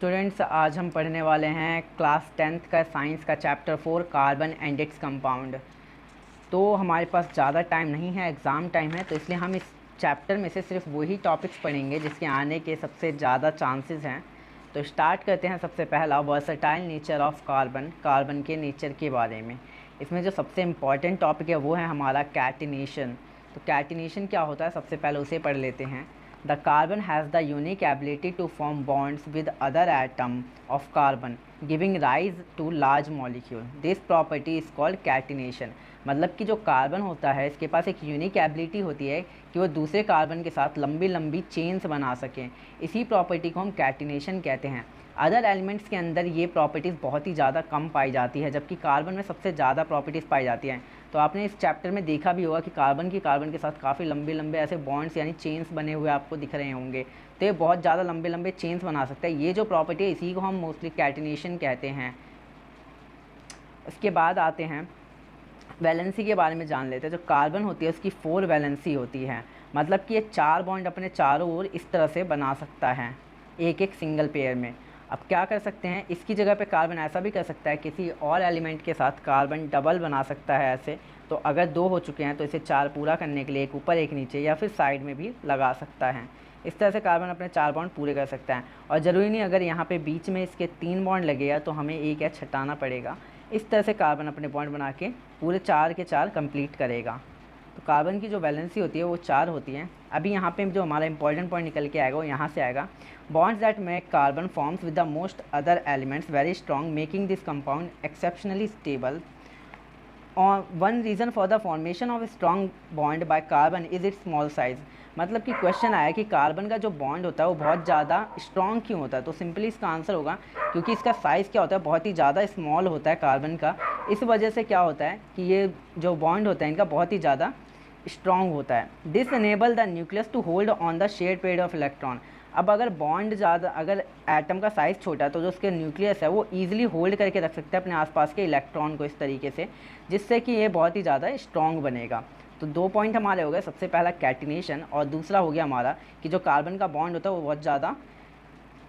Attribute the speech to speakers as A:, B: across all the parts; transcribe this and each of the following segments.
A: Students, आज हम पढ़ने वाले हैं क्लास 10th का साइंस का chapter 4 carbon and its compound. तो हमारे पास ज़्यादा टाइम नहीं है, एग्ज़ाम टाइम है, तो इसलिए हम इस चैप्टर में से सिर्फ वही टॉपिक्स पढ़ेंगे जिसके आने के सबसे ज़्यादा चांसेस हैं। तो स्टार्ट करते हैं। सबसे पहला, versatile nature of carbon, carbon के नेचर के बारे में। इसमें जो सबसे इम्पॉर्टेंट टॉपिक है वो है हमारा कैटिनेशन। तो कैटिनेशन क्या होता है, सबसे पहले उसे पढ़ लेते हैं। The carbon has the unique ability to form bonds with other atom of carbon, giving rise to large molecule. This property is called catenation. मतलब कि जो कार्बन होता है इसके पास एक यूनिक एबिलिटी होती है कि वो दूसरे कार्बन के साथ लंबी लंबी चेन्स बना सकें। इसी प्रॉपर्टी को हम कैटिनेशन कहते हैं। अदर एलिमेंट्स के अंदर ये प्रॉपर्टीज़ बहुत ही ज़्यादा कम पाई जाती है, जबकि कार्बन में सबसे ज़्यादा प्रॉपर्टीज़ पाई जाती हैं। तो आपने इस चैप्टर में देखा भी होगा कि कार्बन के साथ काफ़ी लंबे लंबे ऐसे बॉन्ड्स यानी चेन्स बने हुए आपको दिख रहे होंगे। तो ये बहुत ज़्यादा लंबे लंबे चेन्स बना सकता है। ये जो प्रॉपर्टी है इसी को हम मोस्टली कैटिनेशन कहते हैं। इसके बाद आते हैं वैलेंसी के बारे में जान लेते हैं। जो कार्बन होती है उसकी 4 वैलेंसी होती है, मतलब कि ये 4 बॉन्ड अपने चारों ओर इस तरह से बना सकता है एक एक सिंगल पेयर में। अब क्या कर सकते हैं, इसकी जगह पे कार्बन ऐसा भी कर सकता है, किसी और एलिमेंट के साथ कार्बन डबल बना सकता है ऐसे। तो अगर 2 हो चुके हैं तो इसे 4 पूरा करने के लिए एक ऊपर एक नीचे या फिर साइड में भी लगा सकता है। इस तरह से कार्बन अपने 4 बॉन्ड पूरे कर सकता है। और ज़रूरी नहीं अगर यहाँ पे बीच में इसके 3 बॉन्ड लगेगा तो हमें एक एच हटाना पड़ेगा। इस तरह से कार्बन अपने बॉन्ड बना के पूरे 4 के 4 कंप्लीट करेगा। तो कार्बन की जो वैलेंसी होती है वो 4 होती है। अभी यहाँ पे जो हमारा इंपॉर्टेंट पॉइंट निकल के आएगा वो यहाँ से आएगा। Bonds that make carbon forms with the most other elements very strong, making this compound exceptionally stable. और one reason for the formation of strong bond by carbon is its small size. मतलब कि question आया कि carbon का जो bond होता है वो बहुत ज़्यादा स्ट्रॉन्ग क्यों होता है, तो सिंपली इसका आंसर होगा क्योंकि इसका साइज़ क्या होता है, बहुत ही ज़्यादा स्मॉल होता है कार्बन का। इस वजह से क्या होता है कि ये जो बॉन्ड होता है इनका बहुत ही ज़्यादा स्ट्रॉन्ग होता है। This enable the nucleus to hold on the shared pair of electron. अब अगर बॉन्ड ज़्यादा, अगर एटम का साइज़ छोटा है तो जो उसके न्यूक्लियस है वो ईजिली होल्ड करके रख सकते हैं अपने आसपास के इलेक्ट्रॉन को इस तरीके से, जिससे कि ये बहुत ही ज़्यादा स्ट्रॉन्ग बनेगा। तो 2 पॉइंट हमारे हो गए। सबसे पहला कैटिनेशन और दूसरा हो गया हमारा कि जो कार्बन का बॉन्ड होता है वो बहुत ज़्यादा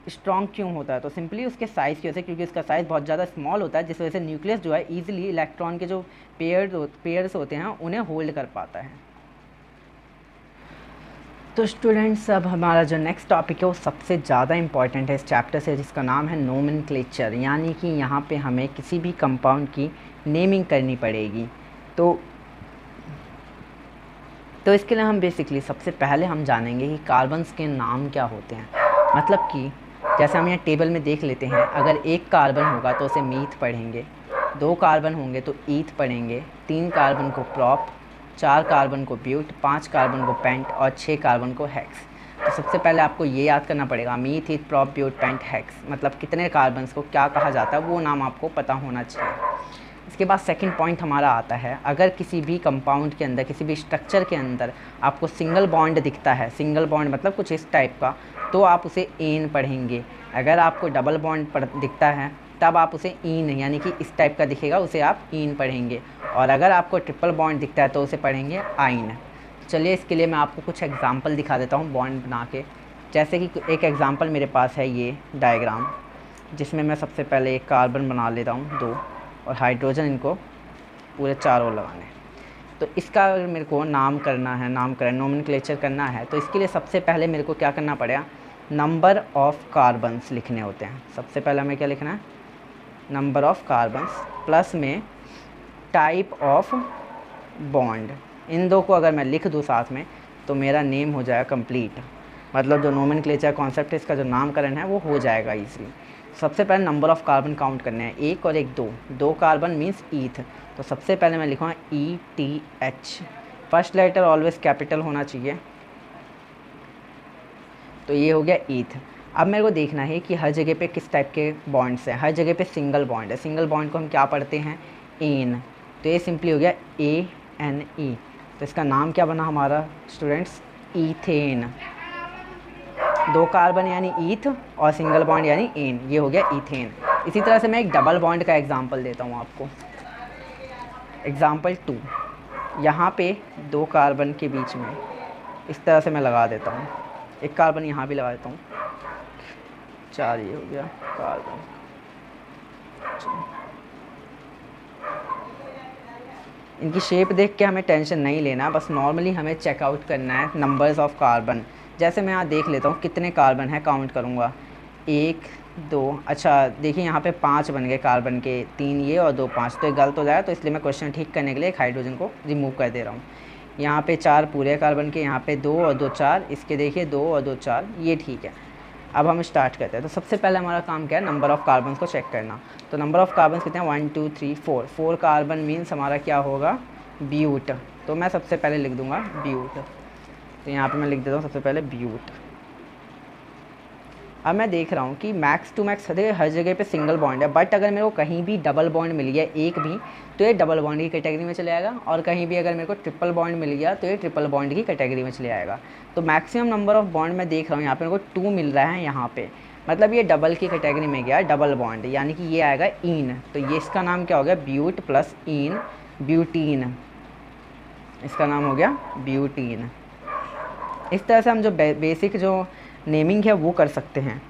A: स्ट्रॉन्ग क्यों होता है, तो सिंपली उसके साइज़ की वजह से, क्योंकि उसका साइज़ बहुत ज़्यादा स्मॉल होता है जिस वजह से न्यूक्लियस जो है ईजिली इलेक्ट्रॉन के जो पेयर्स होते हैं उन्हें होल्ड कर पाता है। तो स्टूडेंट्स, अब हमारा जो नेक्स्ट टॉपिक है वो सबसे ज़्यादा इंपॉर्टेंट है इस चैप्टर से, जिसका नाम है नोमेनक्लेचर। यानी कि यहाँ पे हमें किसी भी कंपाउंड की नेमिंग करनी पड़ेगी। तो इसके लिए हम बेसिकली सबसे पहले हम जानेंगे कि कार्बन्स के नाम क्या होते हैं। मतलब कि जैसे हम यहाँ टेबल में देख लेते हैं, अगर 1 कार्बन होगा तो उसे मीथ पढ़ेंगे, 2 कार्बन होंगे तो ईथ पढ़ेंगे, 3 कार्बन को प्रॉप, 4 कार्बन को ब्यूट, 5 कार्बन को पेंट और 6 कार्बन को हेक्स। तो सबसे पहले आपको ये याद करना पड़ेगा, meth, eth, prop, but, pent, hex, मतलब कितने कार्बन्स को क्या कहा जाता है वो नाम आपको पता होना चाहिए। इसके बाद सेकंड पॉइंट हमारा आता है, अगर किसी भी कंपाउंड के अंदर, किसी भी स्ट्रक्चर के अंदर आपको सिंगल बॉन्ड दिखता है, सिंगल बॉन्ड मतलब कुछ इस टाइप का, तो आप उसे एन पढ़ेंगे। अगर आपको डबल बॉन्ड दिखता है तब आप उसे ईन, यानी कि इस टाइप का दिखेगा, उसे आप ईन पढ़ेंगे। और अगर आपको ट्रिपल बॉन्ड दिखता है तो उसे पढ़ेंगे आइन। चलिए इसके लिए मैं आपको कुछ एग्जांपल दिखा देता हूँ बॉन्ड बना के। जैसे कि एक एग्जांपल मेरे पास है ये डायग्राम, जिसमें मैं सबसे पहले एक कार्बन बना लेता हूँ 2 और हाइड्रोजन, इनको पूरे चारों लगाने। तो इसका अगर मेरे को नामकरण नोमेनक्लेचर करना है तो इसके लिए सबसे पहले मेरे को क्या करना पड़ेगा, नंबर ऑफ़ कार्बन्स लिखने होते हैं। सबसे पहले हमें क्या लिखना है, नंबर ऑफ़ कार्बन्स प्लस में टाइप ऑफ बॉन्ड। इन 2 को अगर मैं लिख दूँ साथ में तो मेरा नेम हो जाएगा कंप्लीट। मतलब जो नोमेनक्लेचर कॉन्सेप्ट है इसका जो नामकरण है वो हो जाएगा ईज़िली। सबसे पहले नंबर ऑफ़ कार्बन काउंट करने हैं, 1 और 1 2 कार्बन मीन्स ईथ। तो सबसे पहले मैं लिखूँगा ETH, first letter always capital होना चाहिए। तो ये हो गया ईथ। अब मेरे को देखना है कि हर जगह पे किस टाइप के बॉन्ड्स हैं। हर जगह पे सिंगल बॉन्ड है, सिंगल बॉन्ड को हम क्या पढ़ते हैं, एन। तो ये सिंपली हो गया ANE। तो इसका नाम क्या बना हमारा स्टूडेंट्स, ईथेन। 2 कार्बन यानी ईथ और सिंगल बॉन्ड यानी एन, ये हो गया ईथेन। इसी तरह से मैं एक डबल बॉन्ड का एग्जांपल देता हूँ आपको। एग्जांपल 2, यहाँ पे 2 कार्बन के बीच में इस तरह से मैं लगा देता हूँ, एक कार्बन यहाँ भी लगा देता हूँ। 4 ये हो गया कार्बन। इनकी शेप देख के हमें टेंशन नहीं लेना, बस नॉर्मली हमें चेकआउट करना है नंबर्स ऑफ़ कार्बन। जैसे मैं यहाँ देख लेता हूँ कितने कार्बन है, काउंट करूँगा 1 2, अच्छा देखिए यहाँ पे 5 बन गए कार्बन के, 3 ये और 2 5, तो ये गलत हो जाएगा, तो इसलिए मैं क्वेश्चन ठीक करने के लिए एक हाइड्रोजन को रिमूव कर दे रहा हूँ। यहाँ पे 4 पूरे कार्बन के, यहाँ पे 2 और 2 4, इसके देखिए 2 और 2 4, ये ठीक है। अब हम स्टार्ट करते हैं। तो सबसे पहले हमारा काम क्या है, नंबर ऑफ़ कार्बन को चेक करना। तो नंबर ऑफ़ कार्बन कितने हैं, 1 2 3 4, 4 कार्बन मीन्स हमारा क्या होगा, ब्यूट। तो मैं सबसे पहले लिख दूंगा ब्यूट। तो यहाँ पे मैं लिख देता हूँ सबसे पहले ब्यूट। अब मैं देख रहा हूँ कि मैक्स टू मैक्स हर जगह पे सिंगल बॉन्ड है, बट अगर मेरे को कहीं भी डबल बॉन्ड मिल गया एक भी, तो ये डबल बॉन्ड की कैटेगरी में चले आएगा, और कहीं भी अगर मेरे को ट्रिपल बॉन्ड मिल गया तो ये ट्रिपल बॉन्ड की कैटेगरी में चले आएगा। तो मैक्सिमम नंबर ऑफ़ बॉन्ड मैं देख रहा हूँ यहाँ पे मेरे को 2 मिल रहा है यहाँ पे, मतलब ये डबल की कैटेगरी में गया, डबल बॉन्ड, यानी कि ये आएगा इन। तो ये इसका नाम क्या हो गया, ब्यूट प्लस इन, ब्यूटीन। इसका नाम हो गया ब्यूटीन। इस तरह से हम जो बेसिक जो नेमिंग है वो कर सकते हैं।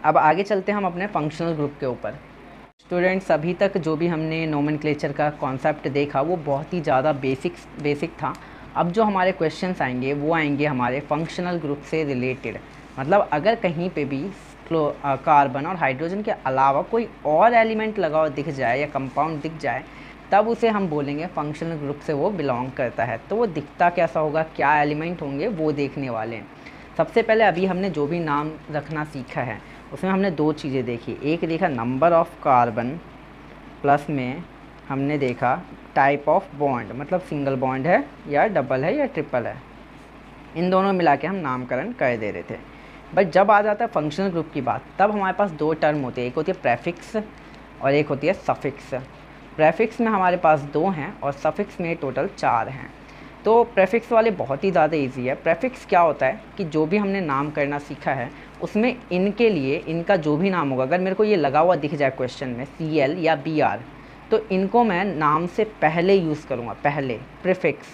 A: अब आगे चलते हैं हम अपने फंक्शनल ग्रुप के ऊपर। स्टूडेंट्स, अभी तक जो भी हमने नोमेनक्लेचर का कॉन्सेप्ट देखा वो बहुत ही ज़्यादा बेसिक था। अब जो हमारे क्वेश्चंस आएंगे वो आएंगे हमारे फंक्शनल ग्रुप से रिलेटेड, मतलब अगर कहीं पे भी कार्बन और हाइड्रोजन के अलावा कोई और एलिमेंट लगा हुआ दिख जाए या कंपाउंड दिख जाए, तब उसे हम बोलेंगे फंक्शनल ग्रुप से वो बिलोंग करता है। तो वो दिखता कैसा होगा, क्या एलिमेंट होंगे, वो देखने वाले हैं। सबसे पहले अभी हमने जो भी नाम रखना सीखा है उसमें हमने 2 चीज़ें देखी। एक देखा नंबर ऑफ़ कार्बन, प्लस में हमने देखा टाइप ऑफ बॉन्ड, मतलब सिंगल बॉन्ड है या डबल है या ट्रिपल है। इन दोनों मिला के हम नामकरण कर दे रहे थे। बट जब आ जाता है फंक्शनल ग्रुप की बात, तब हमारे पास 2 टर्म होते हैं, एक होती है प्रेफिक्स और एक होती है सफिक्स। प्रेफिक्स में हमारे पास 2 हैं और सफिक्स में टोटल 4 हैं। तो प्रेफिक्स वाले बहुत ही ज़्यादा इजी है। प्रेफिक्स क्या होता है कि जो भी हमने नाम करना सीखा है उसमें इनके लिए इनका जो भी नाम होगा, अगर मेरे को ये लगा हुआ दिख जाए क्वेश्चन में CL या BR, तो इनको मैं नाम से पहले यूज़ करूँगा, पहले प्रीफिक्स,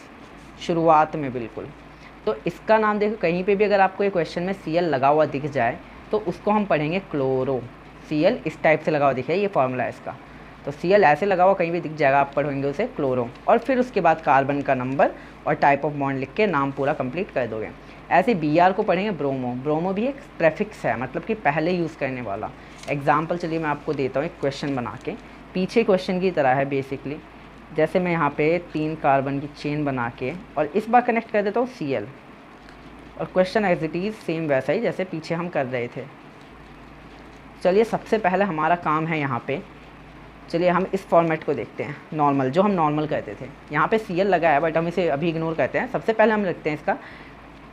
A: शुरुआत में बिल्कुल। तो इसका नाम देखो, कहीं पे भी अगर आपको ये क्वेश्चन में CL लगा हुआ दिख जाए तो उसको हम पढ़ेंगे क्लोरो। CL इस टाइप से लगा हुआ दिखे, ये फॉर्मूला है इसका। तो CL ऐसे लगा हुआ कहीं भी दिख जाएगा, आप पढ़ेंगे उसे क्लोरो, और फिर उसके बाद कार्बन का नंबर और टाइप ऑफ बॉन्ड लिख के नाम पूरा कंप्लीट कर दोगे। ऐसे BR को पढ़ेंगे ब्रोमो। ब्रोमो भी एक प्रेफिक्स है, मतलब कि पहले यूज़ करने वाला। एग्जाम्पल चलिए मैं आपको देता हूँ एक क्वेश्चन बना के, पीछे क्वेश्चन की तरह है बेसिकली। जैसे मैं यहाँ पे 3 कार्बन की चेन बना के और इस बार कनेक्ट कर देता हूँ CL, और question as it is same वैसा ही जैसे पीछे हम कर रहे थे। चलिए सबसे पहले हमारा काम है यहाँ पे, चलिए हम इस फॉर्मेट को देखते हैं, नॉर्मल, जो हम नॉर्मल कहते थे। यहाँ पे CL लगा है बट हम इसे अभी इग्नोर करते हैं। सबसे पहले हम रखते हैं इसका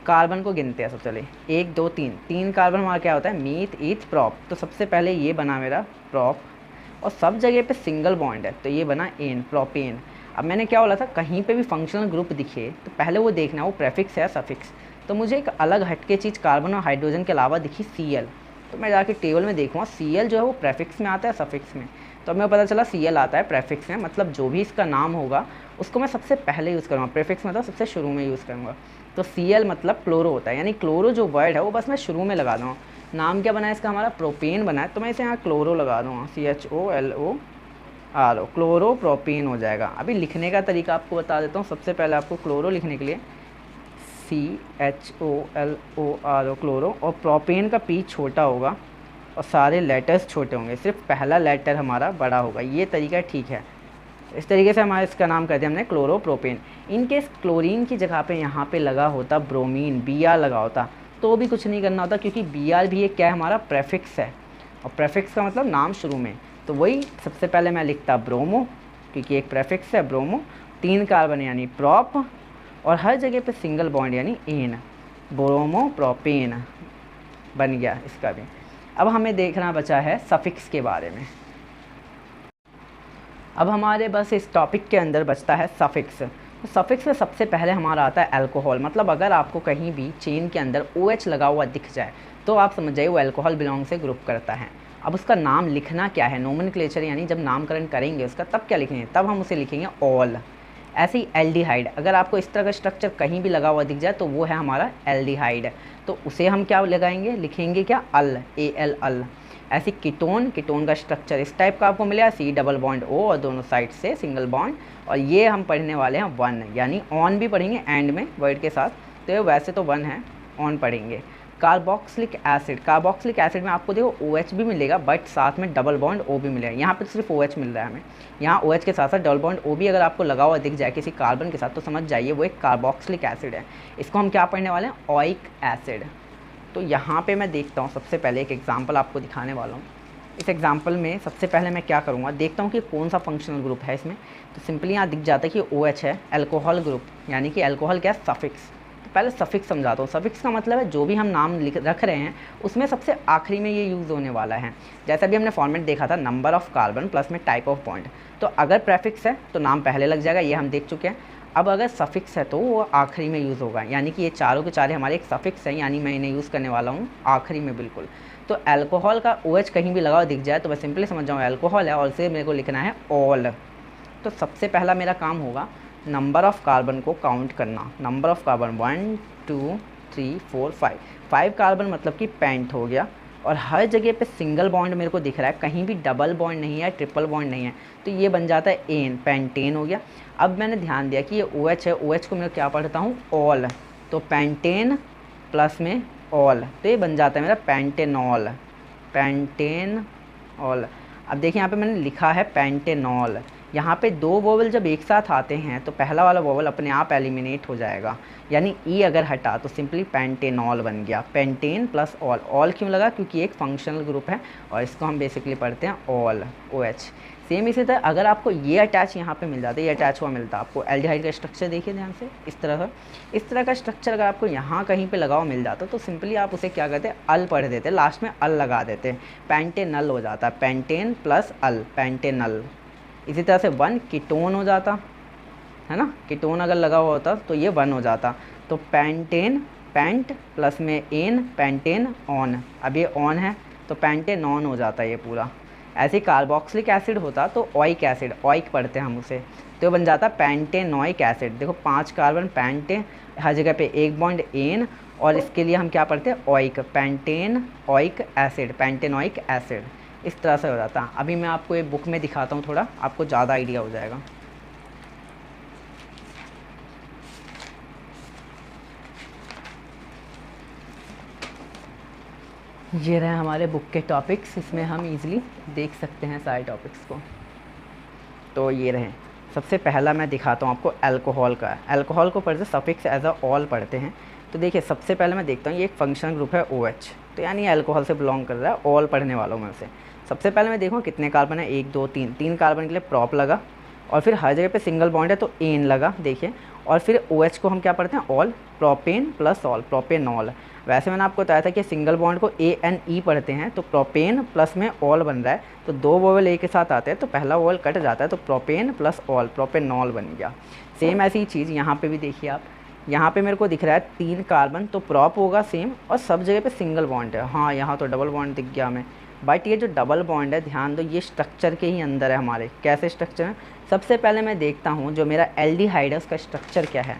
A: कार्बन को गिनते हैं। सब चलिए 1 2 3 कार्बन हमारा क्या होता है, मीथ ईथ प्रॉप। तो सबसे पहले ये बना मेरा प्रॉप, और सब जगह पे सिंगल बॉन्ड है तो ये बना एन, प्रोपेन। अब मैंने क्या बोला था, कहीं पे भी फंक्शनल ग्रुप दिखे तो पहले वो देखना वो प्रेफिक्स है या सफिक्स। तो मुझे एक अलग हटके चीज़ कार्बन और हाइड्रोजन के अलावा दिखी CL, तो मैं जाके टेबल में देखूँगा CL जो है वो प्रेफिक्स में आता है सफिक्स में। तो हमें पता चला CL आता है प्रेफिक्स में, मतलब जो भी इसका नाम होगा उसको मैं सबसे पहले यूज़ करूँगा, प्रेफिक्स मतलब सबसे शुरू में यूज़ करूँगा। तो CL मतलब क्लोरो होता है, यानी क्लोरो जो वर्ड है वो बस मैं शुरू में लगा दूँगा। नाम क्या बना है इसका, हमारा प्रोपेन बना है, तो मैं इसे यहाँ क्लोरो लगा दूँगा, CHOLORO, क्लोरो प्रोपेन हो जाएगा। अभी लिखने का तरीका आपको बता देता हूँ। सबसे पहले आपको क्लोरो लिखने के लिए CHOLORO क्लोरो, और प्रोपेन का P छोटा होगा और सारे लेटर्स छोटे होंगे, सिर्फ पहला लेटर हमारा बड़ा होगा। ये तरीका ठीक है। इस तरीके से हमारा इसका नाम कर दिया हमने क्लोरोप्रोपेन। इनकेस क्लोरीन की जगह पे यहाँ पे लगा होता ब्रोमीन, BR लगा होता, तो भी कुछ नहीं करना होता, क्योंकि BR भी एक क्या है, हमारा प्रेफिक्स है, और प्रेफिक्स का मतलब नाम शुरू में। तो वही सबसे पहले मैं लिखता ब्रोमो, क्योंकि एक प्रेफिक्स है ब्रोमो, 3 कार्बन यानी प्रॉप, और हर जगह पे सिंगल बॉन्ड यानी एन, ब्रोमो प्रोपेन बन गया इसका भी। अब हमें देखना बचा है सफिक्स के बारे में। अब हमारे बस इस टॉपिक के अंदर बचता है सफिक्स। तो सफिक्स में सबसे पहले हमारा आता है अल्कोहल, मतलब अगर आपको कहीं भी चेन के अंदर OH लगा हुआ दिख जाए तो आप समझ जाइए वो अल्कोहल बिलोंग से ग्रुप करता है। अब उसका नाम लिखना क्या है, नोमेनक्लेचर, यानी जब नामकरण करेंगे उसका तब क्या लिखेंगे, तब हम उसे लिखेंगे ऑल, ऐसे ही एल्डिहाइड, अगर आपको इस तरह का स्ट्रक्चर कहीं भी लगा हुआ दिख जाए तो वो है हमारा एल्डिहाइड, तो उसे हम क्या लगाएंगे, लिखेंगे क्या, अल, AL अल। ऐसे कीटोन, कीटोन का स्ट्रक्चर इस टाइप का आपको मिलेगा, C डबल बॉन्ड O और दोनों साइड से सिंगल बॉन्ड, और ये हम पढ़ने वाले हैं 1, यानी ऑन भी पढ़ेंगे एंड में वर्ड के साथ, तो वैसे तो 1 है, ऑन पढ़ेंगे। कार्बोक्सिलिक एसिड, कार्बोक्सिलिक एसिड में आपको देखो OH भी मिलेगा बट साथ में डबल बॉन्ड O भी मिलेगा, यहाँ पे तो सिर्फ OH मिल रहा है हमें, यहाँ OH के साथ साथ डबल बॉन्ड O भी अगर आपको लगा हुआ दिख जाए किसी कार्बन के साथ तो समझ जाइए वो एक कार्बोक्सिलिक एसिड है। इसको हम क्या पढ़ने वाले हैं, ओइक एसिड। तो यहाँ पे मैं देखता हूँ, सबसे पहले एक एग्जांपल आपको दिखाने वाला हूँ। इस एग्जांपल में सबसे पहले मैं क्या करूँगा, देखता हूँ कि कौन सा फंक्शनल ग्रुप है इसमें, तो सिंपली यहाँ दिख जाता है कि OH है, अल्कोहल ग्रुप, यानी कि अल्कोहल क्या है, सफिक्स। तो पहले सफिक्स समझाता हूँ। सफिक्स का मतलब है जो भी हम नाम रख रहे हैं उसमें सबसे आखिरी में ये यूज़ होने वाला है। जैसा भी हमने फॉर्मेट देखा था, नंबर ऑफ कार्बन प्लस में टाइप ऑफ बॉन्ड, तो अगर प्रेफिक्स है तो नाम पहले लग जाएगा, ये हम देख चुके हैं। अब अगर सफिक्स है तो वो आखिरी में यूज़ होगा, यानी कि ये चारों के चारे हमारे एक सफिक्स हैं, यानी मैं इन्हें यूज़ करने वाला हूँ आखिरी में बिल्कुल। तो अल्कोहल का OH कहीं भी लगा हुआ दिख जाए तो मैं सिंपली समझ जाऊँ अल्कोहल है, और इसे मेरे को लिखना है ऑल। तो सबसे पहला मेरा काम होगा नंबर ऑफ़ कार्बन को काउंट करना। नंबर ऑफ़ कार्बन 1 2 3 4 5 कार्बन मतलब कि पेंट हो गया, और हर जगह पे सिंगल बॉन्ड मेरे को दिख रहा है, कहीं भी डबल बॉन्ड नहीं है, ट्रिपल बॉन्ड नहीं है, तो ये बन जाता है एन, पेंटेन हो गया। अब मैंने ध्यान दिया कि ये OH है, OH को मैं क्या पढ़ता हूँ, ऑल, तो पेंटेन प्लस में ऑल, तो ये बन जाता है मेरा पेंटेनॉल, पेंटेनॉल। अब देखिए यहाँ पे मैंने लिखा है पेंटेनॉल, यहाँ पे दो वोवल जब एक साथ आते हैं तो पहला वाला वोवल अपने आप एलिमिनेट हो जाएगा, यानी ई अगर हटा तो सिंपली पेंटेनॉल बन गया, पेंटेन प्लस ऑल। ऑल क्यों लगा, क्योंकि एक फंक्शनल ग्रुप है और इसको हम बेसिकली पढ़ते हैं ऑल, OH। सेम इसी तरह अगर आपको ये अटैच यहाँ पे मिल जाता है, ये अटैच हुआ मिलता है आपको, एल्डिहाइड का स्ट्रक्चर देखिए ध्यान से, इस तरह का स्ट्रक्चर अगर आपको यहाँ कहीं पे लगा हुआ मिल जाता तो सिंपली आप उसे क्या करते हैं, अल पढ़ देते, लास्ट में अल लगा देते, पेंटेनल हो जाता है, पेंटेन प्लस अल, पेंटेनल। इसी तरह से 1 कीटोन हो जाता है ना, कीटोन अगर लगा हुआ होता तो ये 1 हो जाता, तो पेंटेन, पेंट प्लस में एन, पेंटेन ऑन, अब ये ऑन है तो पेंटेनॉन हो जाता है ये पूरा। ऐसे कार्बोक्सिलिक एसिड होता तो ओइक एसिड, ओइक पढ़ते हैं हम उसे, तो बन जाता पेंटेनोइक एसिड। देखो 5 कार्बन, पेंटे, हर जगह पे एक बॉन्ड एन, और इसके लिए हम क्या पढ़ते हैं, oic, pentane oic acid, pentanoic acid, इस तरह से हो जाता है। अभी मैं आपको एक बुक में दिखाता हूँ, थोड़ा आपको ज़्यादा आइडिया हो जाएगा। ये रहे हमारे बुक के टॉपिक्स, इसमें हम इजीली देख सकते हैं सारे टॉपिक्स को। तो ये रहे, सबसे पहला मैं दिखाता हूँ आपको अल्कोहल का। अल्कोहल को पढ़ते सफिक्स एज अ ऑल पढ़ते हैं। तो देखिए सबसे पहले मैं देखता हूँ ये एक फंक्शनल ग्रुप है OH, तो यानी अल्कोहल से बिलोंग कर रहा है, ऑल पढ़ने वालों में से। सबसे पहले मैं देखूँ कितने कार्बन है, 1 2 3, 3 कार्बन के लिए प्रॉप लगा, और फिर हर जगह पे सिंगल बॉन्ड है तो एन लगा, देखिए, और फिर OH को हम क्या पढ़ते हैं, all, propane plus all, propanol. वैसे मैंने आपको बताया था कि सिंगल बॉन्ड को ANE पढ़ते हैं, तो प्रोपेन प्लस में ऑल बन रहा है, तो दो वोवल एक के साथ आते हैं तो पहला वोवल कट जाता है, तो प्रोपेन प्लस ऑल, प्रोपेनॉल बन गया। सेम ऐसी चीज़ यहाँ पे भी देखिए आप, यहाँ पे मेरे को दिख रहा है 3 कार्बन, तो प्रॉप होगा सेम, और सब जगह पे सिंगल बॉन्ड है। हाँ यहाँ तो डबल बॉन्ड दिख गया हमें, बट ये जो डबल बॉन्ड है ध्यान दो ये स्ट्रक्चर के ही अंदर है हमारे। कैसे स्ट्रक्चर है, सबसे पहले मैं देखता हूँ जो मेरा एल्डिहाइड है उसका स्ट्रक्चर क्या है।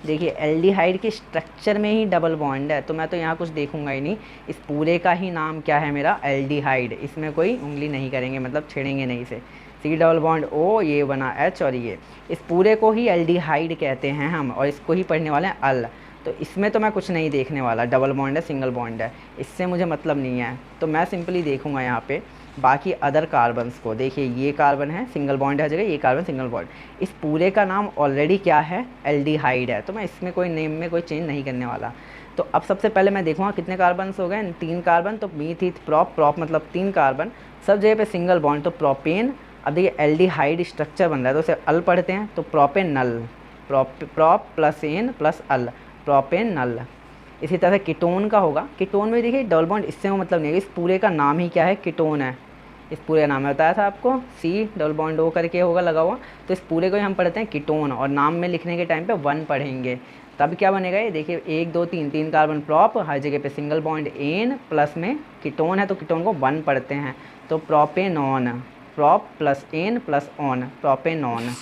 A: देखिए एल्डिहाइड के स्ट्रक्चर में ही डबल बॉन्ड है, तो मैं तो यहाँ कुछ देखूंगा ही नहीं, इस पूरे का ही नाम क्या है मेरा, एल्डिहाइड। इसमें कोई उंगली नहीं करेंगे, मतलब छेड़ेंगे नहीं इसे। C डबल बॉन्ड O, ये बना H, और ये, इस पूरे को ही एल्डिहाइड कहते हैं हम, और इसको ही पढ़ने वाले हैं अल। तो इसमें तो मैं कुछ नहीं देखने वाला, डबल बॉन्ड है सिंगल बॉन्ड है, इससे मुझे मतलब नहीं है, तो मैं सिंपली देखूंगा यहाँ पे बाकी अदर कार्बन्स को। देखिए ये कार्बन है, सिंगल बॉन्ड है हर जगह, ये कार्बन सिंगल बॉन्ड, इस पूरे का नाम ऑलरेडी क्या है, एल्डिहाइड है, तो मैं इसमें कोई नेम में कोई चेंज नहीं करने वाला। तो अब सबसे पहले मैं देखूँगा कितने कार्बन्स हो गए, 3 कार्बन, तो मीथ प्रॉप, प्रॉप मतलब 3 कार्बन, सब जगह पे सिंगल बॉन्ड, तो प्रोपेन। अब देखिए एल्डिहाइड स्ट्रक्चर बन रहा है तो उसे अल पढ़ते हैं, तो propanal, prop plus N plus al, propanal. इसी तरह से कीटोन का होगा, कीटोन में देखिए डबल बॉन्ड, इससे वो मतलब नहीं है, इस पूरे का नाम ही क्या है, कीटोन है, इस पूरे का नाम बताया था आपको, C डबल बॉन्ड O करके होगा लगा हुआ, तो इस पूरे को ही हम पढ़ते हैं कीटोन, और नाम में लिखने के टाइम पे 1 पढ़ेंगे, तब क्या बनेगा ये देखिए 1 2 3, 3 कार्बन प्रॉप, हर जगह पे सिंगल बॉन्ड एन, प्लस में कीटोन है तो कीटोन को 1 पढ़ते हैं, तो propanone, prop plus N plus one, propanone.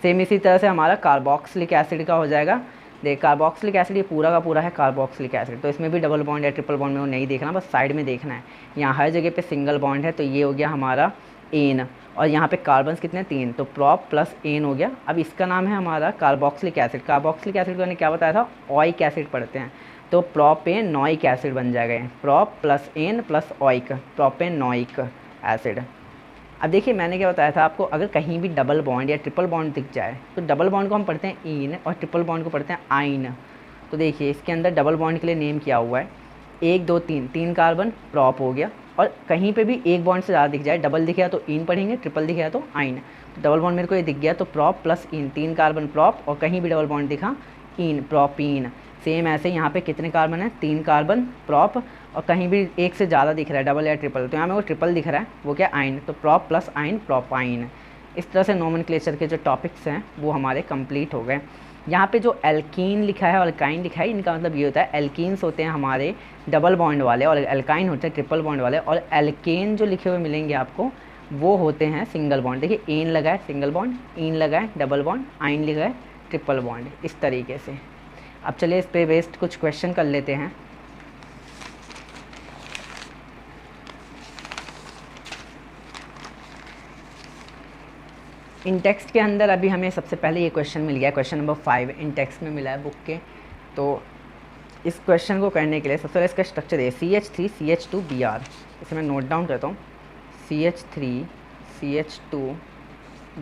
A: Same इसी तरह से हमारा कार्बोक्सिलिक एसिड का हो जाएगा। देख कार्बोक्सिलिक एसिड ये पूरा का पूरा है कार्बोक्सिलिक एसिड, तो इसमें भी डबल बॉन्ड या ट्रिपल बॉन्ड में वो नहीं देखना, बस साइड में देखना है। यहाँ हर जगह पे सिंगल बॉन्ड है, तो ये हो गया हमारा एन, और यहाँ पे कार्बन्स कितने 3, तो प्रोप प्लस एन हो गया। अब इसका नाम है हमारा कार्बोक्सिलिक एसिड। कार्बोक्सिलिक एसिड को मैंने क्या बताया था, ऑइक एसिड पढ़ते हैं, तो प्रोपेनोइक एसिड बन जाएगा। Prop plus N plus oic, propanoic acid. अब देखिए मैंने क्या बताया था आपको, अगर कहीं भी डबल बॉन्ड या ट्रिपल बॉन्ड दिख जाए तो डबल बॉन्ड को हम पढ़ते हैं इन और ट्रिपल बॉन्ड को पढ़ते हैं आइन। तो देखिए इसके अंदर डबल बॉन्ड के लिए नेम किया हुआ है 1 2 3, 3 कार्बन प्रोप हो गया, और कहीं पे भी एक बॉन्ड से ज़्यादा दिख जाए, डबल दिख गया तो इन पढ़ेंगे, ट्रिपल दिख गया तो आइन। तो डबल बॉन्ड मेरे को ये दिख गया तो प्रोप प्लस इन, 3 कार्बन प्रोप, और कहीं भी डबल बॉन्ड दिखा इन, प्रोपीन। सेम ऐसे यहाँ पे कितने कार्बन है, 3 कार्बन प्रोप, और कहीं भी एक से ज़्यादा दिख रहा है डबल या ट्रिपल, तो यहाँ में वो ट्रिपल दिख रहा है, वो क्या आइन, तो प्रोप प्लस आइन प्रोपाइन। इस तरह से नोमेनक्लेचर के जो टॉपिक्स हैं वो हमारे कंप्लीट हो गए। यहाँ पे जो एल्कीन लिखा है और अल्काइन लिखा है, इनका मतलब ये होता है एल्कीन्स होते हैं हमारे डबल बॉन्ड वाले और अल्काइन होते हैं ट्रिपल बॉन्ड वाले, और एल्केन जो लिखे हुए मिलेंगे आपको वो होते हैं सिंगल बॉन्ड। देखिए एन लगा है सिंगल बॉन्ड, इन लगा है डबल बॉन्ड, आइन लगा है ट्रिपल बॉन्ड, इस तरीके से। अब चलिए इस पे बेस्ड कुछ क्वेश्चन कर लेते हैं। इन टेक्स्ट के अंदर अभी हमें सबसे पहले ये क्वेश्चन मिल गया, क्वेश्चन नंबर 5 इन टेक्स्ट में मिला है बुक के। तो इस क्वेश्चन को करने के लिए सबसे पहले इसका स्ट्रक्चर है CH3 CH2 Br। इसे मैं नोट डाउन करता हूँ, CH3 CH2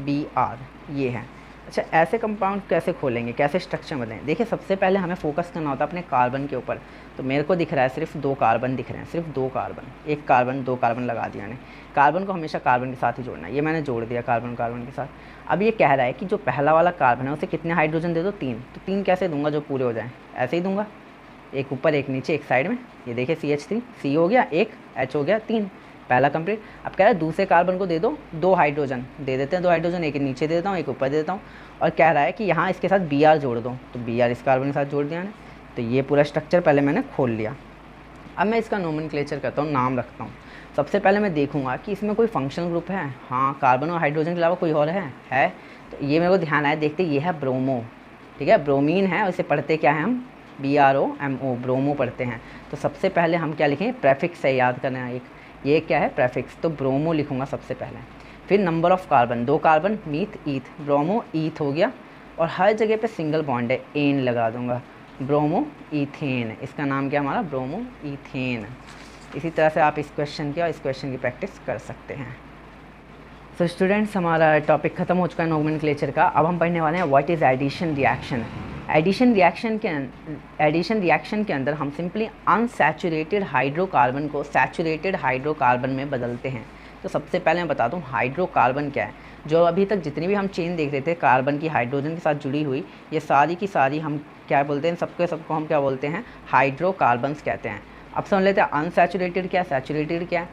A: Br ये है। अच्छा ऐसे कंपाउंड कैसे खोलेंगे, कैसे स्ट्रक्चर बदलेंगे। देखिए सबसे पहले हमें फोकस करना होता है अपने कार्बन के ऊपर। तो मेरे को दिख रहा है सिर्फ 2 कार्बन दिख रहे हैं, सिर्फ 2 कार्बन, 1 कार्बन 2 कार्बन लगा दिया मैंने। कार्बन को हमेशा कार्बन के साथ ही जोड़ना है, ये मैंने जोड़ दिया कार्बन कार्बन के साथ। अब ये कह रहा है कि जो पहला वाला कार्बन है उसे कितने हाइड्रोजन दे दो, 3। तो 3 कैसे दूंगा जो पूरे हो जाए, ऐसे ही दूंगा, एक ऊपर एक नीचे एक साइड में। ये देखिए CH3 C हो गया 1, H हो गया 3, पहला कंप्लीट। अब कह रहा है दूसरे कार्बन को दे दो 2 हाइड्रोजन, दे देते हैं 2 हाइड्रोजन, एक नीचे दे देता हूँ एक ऊपर दे देता हूँ। और कह रहा है कि यहाँ इसके साथ Br जोड़ दो, तो Br इस कार्बन के साथ जोड़ दिया मैंने। तो ये पूरा स्ट्रक्चर पहले मैंने खोल लिया। अब मैं इसका नोमेनक्लेचर करता हूँ, नाम रखता हूँ। सबसे पहले मैं देखूंगा कि इसमें कोई फंक्शनल ग्रुप है, हाँ कार्बन और हाइड्रोजन के अलावा कोई और है। तो ये मेरे को ध्यान आया, देखते ये है ब्रोमो, ठीक है ब्रोमीन है, और इसे पढ़ते क्या है हम BROMO, ब्रोमो पढ़ते हैं। तो सबसे पहले हम क्या लिखें, प्रेफिक्स है, याद करना है एक, ये क्या है प्रेफिक्स, तो ब्रोमो लिखूंगा सबसे पहले। फिर number of carbon 2 carbon meth eth, bromo eth हो गया, और हर जगह पे सिंगल बॉन्ड है, एन लगा दूंगा, ब्रोमो ईथेन। इसका नाम क्या हमारा ब्रोमो ईथेन। इसी तरह से आप इस क्वेश्चन की और इस क्वेश्चन की प्रैक्टिस कर सकते हैं। सो स्टूडेंट्स हमारा टॉपिक ख़त्म हो चुका है नोमेनक्लेचर का। अब हम पढ़ने वाले हैं what is addition reaction. Addition reaction के अंदर हम सिंपली अनसैचुरेटेड हाइड्रोकार्बन को सैचुरेटेड हाइड्रोकार्बन में बदलते हैं। तो सबसे पहले मैं बता दूं हाइड्रोकार्बन क्या है। जो अभी तक जितनी भी हम चेन देख रहे थे कार्बन की हाइड्रोजन के साथ जुड़ी हुई, ये सारी की सारी हम क्या बोलते हैं, सबको हम क्या बोलते हैं, हाइड्रोकार्बन्स कहते हैं। अब समझ लेते हैं अनसैचुरेटेड क्या, सैचुरेटेड क्या।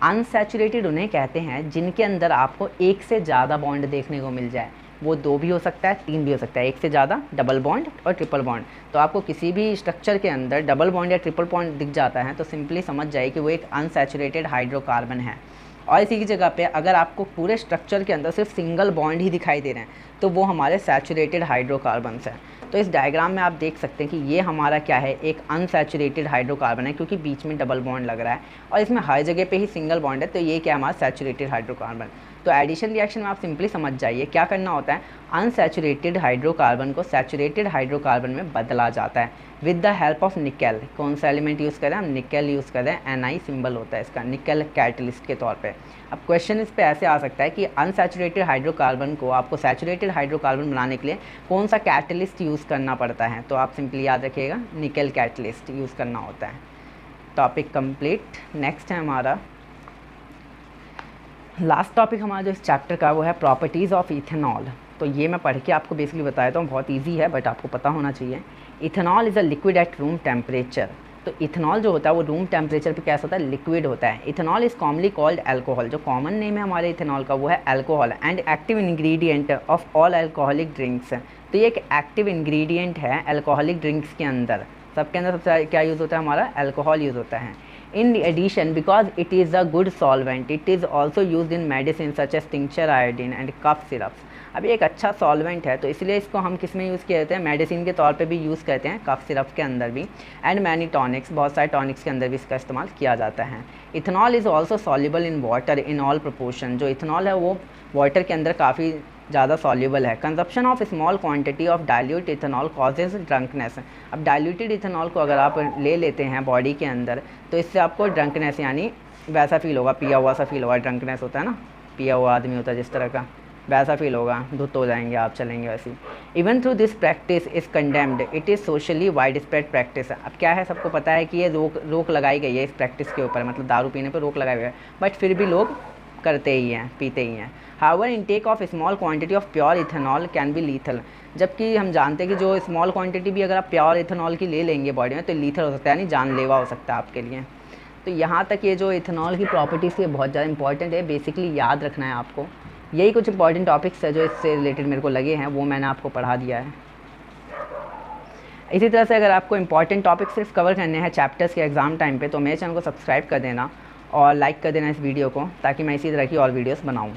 A: अनसैचुरेटेड उन्हें कहते हैं जिनके अंदर आपको एक से ज़्यादा बॉन्ड देखने को मिल जाए। वो 2 भी हो सकता है, 3 भी हो सकता है, एक से ज़्यादा, डबल बॉन्ड और ट्रिपल बॉन्ड। तो आपको किसी भी स्ट्रक्चर के अंदर डबल बॉन्ड या ट्रिपल बॉन्ड दिख जाता है तो सिंपली समझ जाइए कि वो एक अनसैचुरेटेड हाइड्रोकार्बन है। और इसी की जगह पे अगर आपको पूरे स्ट्रक्चर के अंदर सिर्फ सिंगल बॉन्ड ही दिखाई दे रहे हैं तो वो हमारे सैचुरेटेड हाइड्रोकार्बन्स हैं। तो इस डायग्राम में आप देख सकते हैं कि ये हमारा क्या है, एक अनसैचुरेटेड हाइड्रोकार्बन है, क्योंकि बीच में डबल बॉन्ड लग रहा है और इसमें हर जगह पे ही सिंगल बॉन्ड है। तो ये क्या है हमारा सैचुरेटेड हाइड्रोकार्बन। तो एडिशन रिएक्शन में आप सिंपली समझ जाइए क्या करना होता है, अनसैचुरेटेड हाइड्रोकार्बन को सैचुरेटेड हाइड्रोकार्बन में बदला जाता है with the help of nickel. कौन सा एलिमेंट यूज़ करें हम, निकेल यूज़ करें, Ni सिंबल होता है इसका, निकेल कैटलिस्ट के तौर पे। अब क्वेश्चन इस पे ऐसे आ सकता है कि अनसैचुरेटेड हाइड्रोकार्बन को आपको सैचुरेटेड हाइड्रोकार्बन बनाने के लिए कौन सा कैटलिस्ट यूज़ करना पड़ता है। तो आप सिंपली याद रखिएगा निकेल कैटलिस्ट यूज़ करना होता है। Topic complete. नेक्स्ट है हमारा लास्ट टॉपिक हमारा जो इस चैप्टर का वो है प्रॉपर्टीज़ ऑफ इथेनॉल। तो ये मैं पढ़ के आपको बेसिकली बताया था, बहुत इजी है बट आपको पता होना चाहिए। Ethanol is a liquid at room temperature. तो इथेनॉल जो होता है वो रूम टेम्परेचर पे कैसा होता है, लिक्विड होता है। Ethanol is commonly called alcohol. जो कॉमन नेम है हमारे इथेनॉल का वो है alcohol and active ingredient of all alcoholic drinks. तो ये एक एक्टिव इंग्रेडिएंट है अल्कोहलिक ड्रिंक्स के अंदर। सबके अंदर सबसे क्या यूज़ होता है हमारा, अल्कोहल यूज़ होता है। In addition, because it is a good solvent, it is also used in medicine such as tincture iodine and cough syrups. अब ये एक अच्छा सॉल्वेंट है तो इसलिए इसको हम किस में यूज़ करते हैं, मेडिसिन के तौर पे भी यूज़ करते हैं, कफ सिरप के अंदर भी, एंड मैनी टॉनिक्स, बहुत सारे टॉनिक्स के अंदर भी इसका इस्तेमाल किया जाता है। Ethanol is also soluble in water in all proportion. जो इथेनॉल है वो वाटर के अंदर काफ़ी ज़्यादा सॉल्युबल है। Consumption of small quantity of dilute ethanol causes drunkenness. अब डाइल्यूटेड इथेनॉल को अगर आप ले लेते हैं बॉडी के अंदर तो इससे आपको ड्रंकनेस यानी वैसा फील होगा, पिया हुआ सा फील होगा। ड्रंकनेस होता है ना, पिया हुआ आदमी होता है जिस तरह का, वैसा फील होगा, धुत हो जाएंगे आप, चलेंगे वैसे ही। Even through this practice is condemned, it is socially wide spread practice. अब क्या है, सबको पता है कि ये रोक लगाई गई है इस प्रैक्टिस के ऊपर, मतलब दारू पीने पर रोक लगाई गई है, बट फिर भी लोग करते ही हैं, पीते ही हैं। However intake of small quantity of pure ethanol can be lethal. जबकि हम जानते हैं कि जो स्मॉल क्वांटिटी भी अगर आप प्योर इथेनॉल की ले लेंगे बॉडी में तो लीथल हो सकता है, यानी जानलेवा हो सकता है आपके लिए। तो यहाँ तक ये जो इथेनॉल की प्रॉपर्टीज़ ये बहुत ज़्यादा इंपॉर्टेंट है, बेसिकली याद रखना है आपको। यही कुछ इंपॉर्टेंट टॉपिक्स है जो इससे रिलेटेड मेरे को लगे हैं, वो मैंने आपको पढ़ा दिया है। इसी तरह से अगर आपको इंपॉर्टेंट टॉपिक्स सिर्फ कवर करने हैं चैप्टर्स के एग्ज़ाम टाइम पे तो मेरे चैनल को सब्सक्राइब कर देना और लाइक कर देना इस वीडियो को, ताकि मैं इसी तरह की और वीडियोस बनाऊँ।